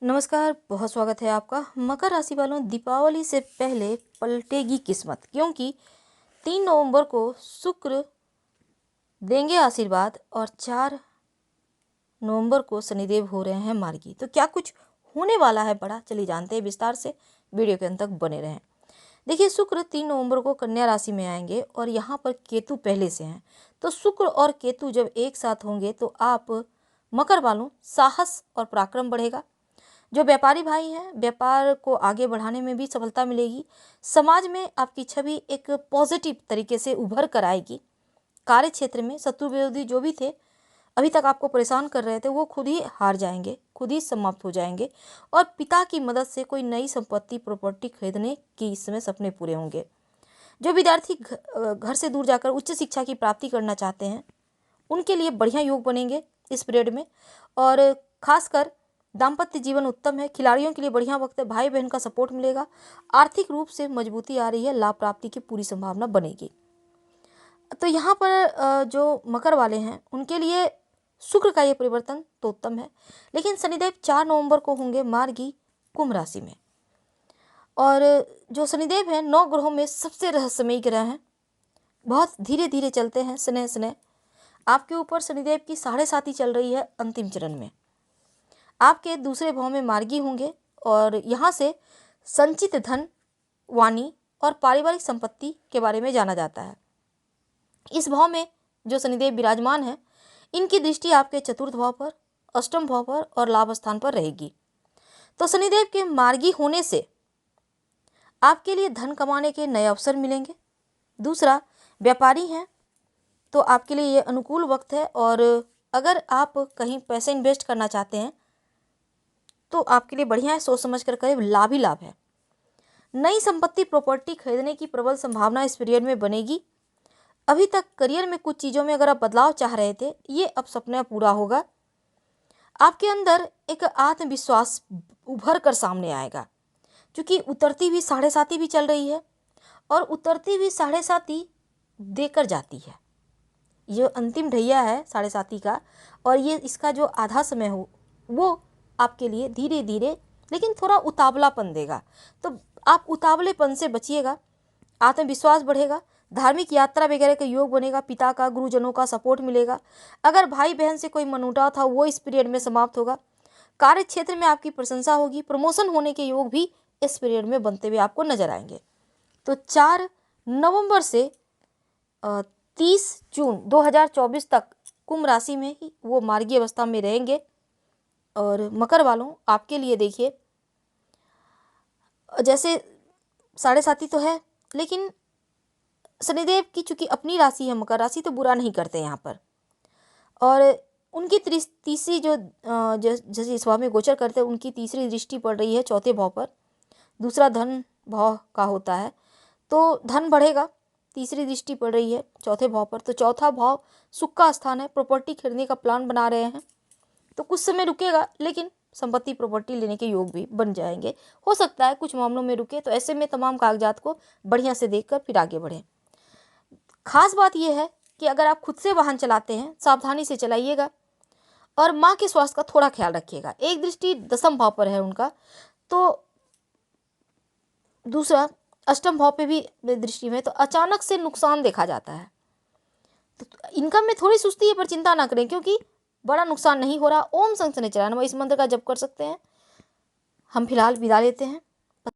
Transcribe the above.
नमस्कार, बहुत स्वागत है आपका। मकर राशि वालों, दीपावली से पहले पलटेगी किस्मत, क्योंकि 3 नवंबर को शुक्र देंगे आशीर्वाद और 4 नवंबर को शनिदेव हो रहे हैं मार्गी। तो क्या कुछ होने वाला है बड़ा, चलिए जानते हैं विस्तार से, वीडियो के अंत तक बने रहें। देखिए, शुक्र 3 नवंबर को कन्या राशि में आएंगे और यहाँ पर केतु पहले से हैं। तो शुक्र और केतु जब एक साथ होंगे तो आप मकर वालों साहस और पराक्रम बढ़ेगा। जो व्यापारी भाई हैं, व्यापार को आगे बढ़ाने में भी सफलता मिलेगी। समाज में आपकी छवि एक पॉजिटिव तरीके से उभर कर आएगी। कार्य क्षेत्र में शत्रु विरोधी जो भी थे, अभी तक आपको परेशान कर रहे थे, वो खुद ही हार जाएंगे, खुद ही समाप्त हो जाएंगे और पिता की मदद से कोई नई संपत्ति प्रॉपर्टी खरीदने की इस समय सपने पूरे होंगे। जो विद्यार्थी घर से दूर जाकर उच्च शिक्षा की प्राप्ति करना चाहते हैं, उनके लिए बढ़िया योग बनेंगे इस पीरियड में। और खासकर दाम्पत्य जीवन उत्तम है। खिलाड़ियों के लिए बढ़िया वक्त है, भाई बहन का सपोर्ट मिलेगा। आर्थिक रूप से मजबूती आ रही है, लाभ प्राप्ति की पूरी संभावना बनेगी। तो यहाँ पर जो मकर वाले हैं उनके लिए शुक्र का ये परिवर्तन तो उत्तम है, लेकिन शनिदेव 4 नवंबर को होंगे मार्गी कुंभ राशि में। और जो शनिदेव हैं 9 ग्रहों में सबसे रहस्यमयी ग्रह हैं, बहुत धीरे धीरे चलते हैं, स्नेह स्नेह। आपके ऊपर शनिदेव की 7.5 चल रही है अंतिम चरण में। आपके दूसरे भाव में मार्गी होंगे और यहाँ से संचित धन, वाणी और पारिवारिक संपत्ति के बारे में जाना जाता है। इस भाव में जो शनिदेव विराजमान है, इनकी दृष्टि आपके चतुर्थ भाव पर, अष्टम भाव पर और लाभ स्थान पर रहेगी। तो शनिदेव के मार्गी होने से आपके लिए धन कमाने के नए अवसर मिलेंगे। दूसरा, व्यापारी हैं तो आपके लिए ये अनुकूल वक्त है। और अगर आप कहीं पैसे इन्वेस्ट करना चाहते हैं तो आपके लिए बढ़िया है, सोच समझ कर करें, लाभ ही लाभ है। नई संपत्ति प्रॉपर्टी खरीदने की प्रबल संभावना इस पीरियड में बनेगी। अभी तक करियर में कुछ चीज़ों में अगर आप बदलाव चाह रहे थे, ये अब सपना पूरा होगा। आपके अंदर एक आत्मविश्वास उभर कर सामने आएगा, क्योंकि उतरती हुई 7.5 भी चल रही है और उतरती हुई 7.5 देकर जाती है। ये अंतिम ढैया है 7.5 का, और ये इसका जो आधा समय हो वो आपके लिए धीरे धीरे लेकिन थोड़ा उतावलापन देगा। तो आप उतावलेपन से बचिएगा, आत्मविश्वास बढ़ेगा, धार्मिक यात्रा वगैरह का योग बनेगा, पिता का, गुरुजनों का सपोर्ट मिलेगा। अगर भाई बहन से कोई मनमुटाव था वो इस पीरियड में समाप्त होगा। कार्य क्षेत्र में आपकी प्रशंसा होगी, प्रमोशन होने के योग भी इस पीरियड में बनते हुए आपको नजर आएंगे। तो 4 नवंबर से 30 जून 2024 तक कुंभ राशि में ही वो मार्गी अवस्था में रहेंगे। और मकर वालों, आपके लिए देखिए, जैसे 7.5 तो है, लेकिन शनिदेव की चूंकि अपनी राशि है मकर राशि, तो बुरा नहीं करते यहाँ पर। और उनकी तीसरी जो जैसे इस भाव में गोचर करते हैं, उनकी तीसरी दृष्टि पड़ रही है चौथे भाव पर। दूसरा धन भाव का होता है, तो धन बढ़ेगा। तीसरी दृष्टि पड़ रही है चौथे भाव पर, तो चौथा भाव सुख का स्थान है। प्रॉपर्टी खरीदने का प्लान बना रहे हैं तो कुछ समय रुकेगा, लेकिन संपत्ति प्रॉपर्टी लेने के योग भी बन जाएंगे। हो सकता है कुछ मामलों में रुके, तो ऐसे में तमाम कागजात को बढ़िया से देखकर फिर आगे बढ़ें। खास बात यह है कि अगर आप खुद से वाहन चलाते हैं, सावधानी से चलाइएगा और माँ के स्वास्थ्य का थोड़ा ख्याल रखिएगा। एक दृष्टि दसम भाव पर है उनका, तो दूसरा अष्टम भाव पे भी दृष्टि में, तो अचानक से नुकसान देखा जाता है। तो इनकम में थोड़ी सुस्ती है, पर चिंता ना करें, क्योंकि बड़ा नुकसान नहीं हो रहा। ओम शनिश्चराय नमः इस मंत्र का जप कर सकते हैं। हम फिलहाल विदा लेते हैं।